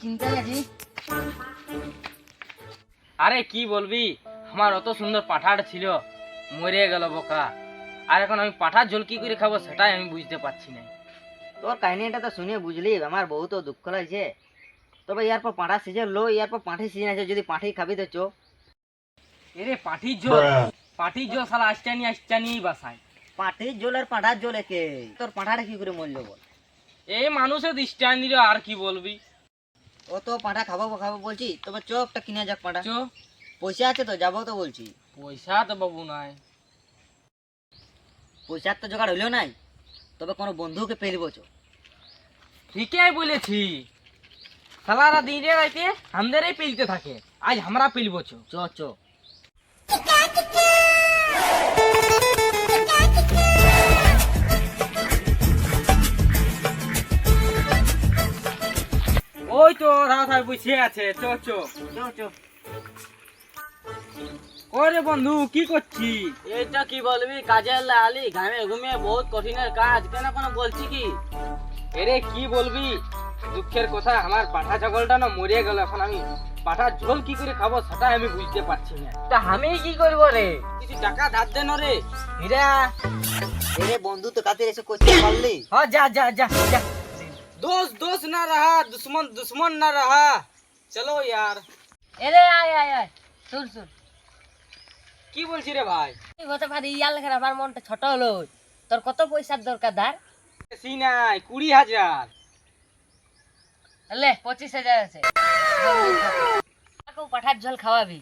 চিন্তা লাগি। আরে কি বলবি, আমার অত সুন্দর পাঠাটা ছিল, মরে গেল বোকা। আর এখন আমি পাঠার ঝোল কি করে খাবো সেটাই আমি বুঝতে পারছি না। তোর কাহিনীটা তো শুনে বুঝলি, আমার বহুত দুঃখ লাগছে। তবে ইয়ার পর পাঁঠা সিজন লো, ইয়ার পর পাঁঠি সিজন আছে, যদি পাঁঠি খাবি তো চো। এরে পাঠির ঝোল, পাঠির ঝোল শালা আসটানি বাসায়। পাঁঠির ঝোল আর পাঁঠার ঝোল একে, তোর পাঁঠাটা কি করে মরলো বল? এই মানুষের দৃষ্টান দিল, আর কি বলবি। ও তো পাঁঠা খাবো খাবো বলছি, তবে চো একটা কিনে যাক পাঁঠা। চো, পয়সা আছে তো যাবো তো বলছি। পয়সা তো বাবু নাই। পয়সার তো জোগাড় হইলেও নাই, তবে কোনো বন্ধুকে পেলবো চো। ঠিকই বলেছি, শালারা দিনে রাইতে আমাদেরই পেলতে থাকে, আজ আমরা পেলবো চো। চো চো। ওই তো রাধায় বসে আছে, চো চো। চো চো। ওরে বন্ধু কি করছি? এইটা কি বলবি, কাজের লালি ঘামে ঘুমিয়ে বহুত কঠিনের কাজ, কেন কোনো বলছি কি? এরে কি বলবি, দুঃখের কথা, আমার পাঠা ছাগলটা না মরে গেল। এখন আমি পাঠার ঝোল কি করে খাবো সেটাই আমি বুঝতে পারছি না। তা আমি কি করবো রে? কিছু টাকা ধার দেন রে। হীরা, এরে বন্ধু তো কাছে এসে করতে পারলি? हाँ जा जा जा जा। दोस्त दोस्त ना रहा, दुश्मन दुश्मन ना रहा। चलो यार। এরে আয় আয় আয়, শুন শুন। কি বলছি রে ভাই? তুই হতে পারি ইয়ার লেখা, আমার মনটা ছোট হলো। তোর কত পয়সার দরকার ধার? বেশি নাই, 20,000। লে 25,000 আছে। পাঠার ঝোল খাওয়াবি?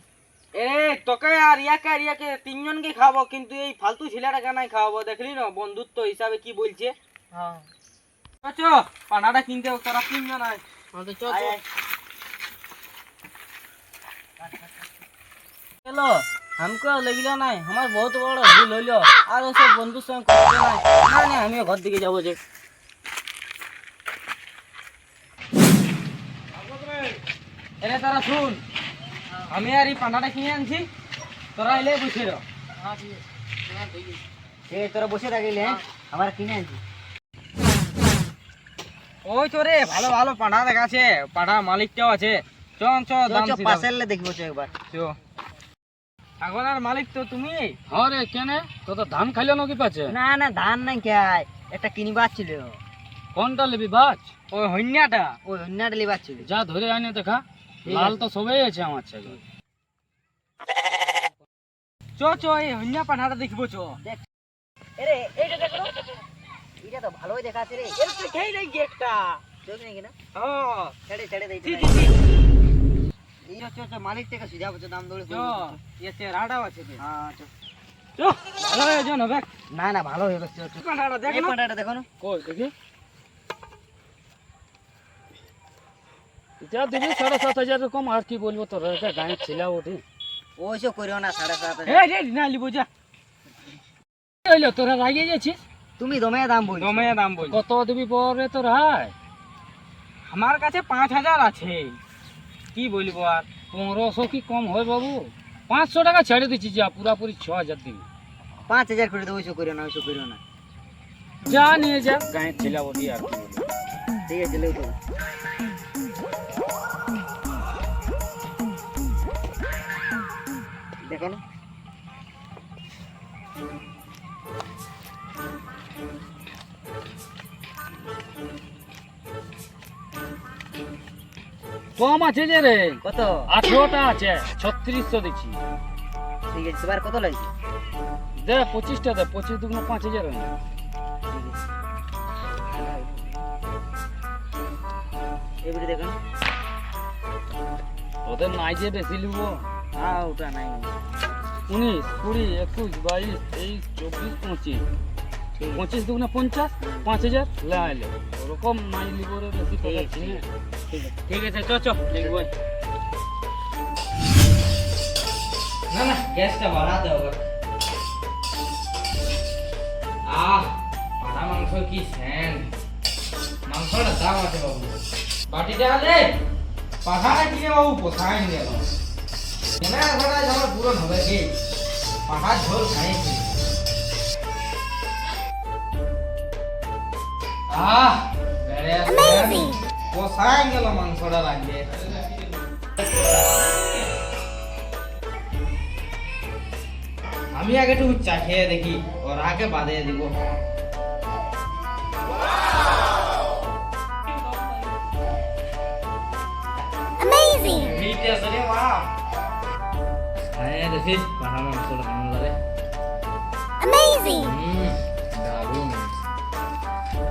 এ তোকে আর ইয়াকে তিনজনকে খাবো, কিন্তু এই ফালতু ছেলেটাকে নাই খাওয়াবো। দেখলি না বন্ধুত্ব হিসাবে কি বলছে। হ্যাঁ চো পানাটা কিনতে তোরা তিনজন আয়। তো চল চল। चलो हमको लगलो नहीं, हमार बहुत बड़ा भूल হইলো। আর ওসব বন্ধুর সঙ্গে করতে নাই। না না আমি ঘর দিকে যাবো যে। এরে তোরা শুন, আমি আর এই পানাটা কিনে আনছি, তোরা এলে বসে রহ। হ্যাঁ ঠিক আছে। ঠিক আছে তোরা বসে থাকিলে, আমার কিনে আনছি। ওই তো রে ভালো ভালো পানা দেখাছে, পানার মালিকটাও আছে। চল চল দাম চল পাশের লে দেখবো চো একবার। চল। ছাগলের মালিক তো তুমি? হ্যাঁ রে, কেনে তো তো ধান খাইলে নাকি পাচ্ছে? না না ধান নাই খাই, একটা কিনিবার ছিল। কোনটা নিবি বাচ? ওই হন্যাটা। ওই অন্যটা লিবার ছিল। যা ধরে আনে দেখা, লাল তো সবাই আছে আমার ছাগল। চো চো এই হন্যা পানাটা দেখবো চো। এরে এইটা দেখো, এটা তো ভালোই দেখাচ্ছে রে। এর তো খেই নাই একটা। চোখ নাকি না? হ্যাঁ ছেড়ে ছেড়ে দেই। ঠিক ঠিক। এইটা চো চো, মালিক থেকে সুজা বলছে, দাম দৌড়ে। চো এ চেহারাটাও আছে রে। হ্যাঁ চো। চো ভালো হয়ে যাও না দেখ। না না ভালো হয়ে গেছে। চো পানাটা দেখ এই না। পাটাটা দেখো না। কই দেখি, যা দিবি 7,500 এরকম। আর কি বলবো, তোর একটা গাঁয়ের ছেলে ওঠে। ওইসব করিও না, 7,500। এই রে না লিবো যা। হইলো তোরা রাগিয়ে গেছিস? তুমি দমে দাম বলছো। দমে দাম বল। কত দিবি পরে তোর? হাই আমার কাছে 5,000 আছে, কি বলবো আর। 1500 কি কম হয় বাবু? 500 টাকা ছেড়ে দিচ্ছি, যা পুরাপুরি 6,000 দিবি। 5,000 করে দেবো। ওইসব করিও না, ওইসব করিও না। যা নিয়ে যা, গাঁয়ের ছেলে ওঠি। আর কি বলবো। ঠিক আছে লেও তো। দেখো না। কম আছে যে রে, কত? 18টা আছে, 3600 দিচ্ছি। ঠিক আছে, তোমার কত লাগছে? দে 25টা দে, 25 দুগুণ 5,000 হয় না? এবারে দেখো না। ওদের নাই যে বেশি লিব। হ্যাঁ ওটা নাই। 19, 20, 21, 22, 23, 24, 25। 25 দুগুণে 50, 5,000 লাইলে। ওরকম নাই লিব রে, বেশি টাকা ছিল। ঠিক আছে চো চো দেখবো। না না গ্যাসটা বাড়াতে হবে। পাড়া মাংস কি সেন্ট, মাংসটা দাম আছে বাবু। বাটিটা দে, পাঠাটা কিনে বাবু পোষায় নি গেল। কেনা আসাটা আমার পূরণ হবে কি, পাঠার ঝোল খাইছি। বেড়ে কষাই গেল মাংসটা রাখবে। আমি আগে একটু চা খেয়ে দেখি, ওর আগে বাদে দিব। মিটে আছে রে বাপ। হ্যাঁ দেখিস পাঠা মাংসটা কেমন লাগে। দারুণ।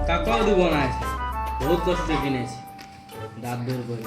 কাকাও দিব না আছে, বহুত কষ্ট কিনেছি দাঁত বের করে।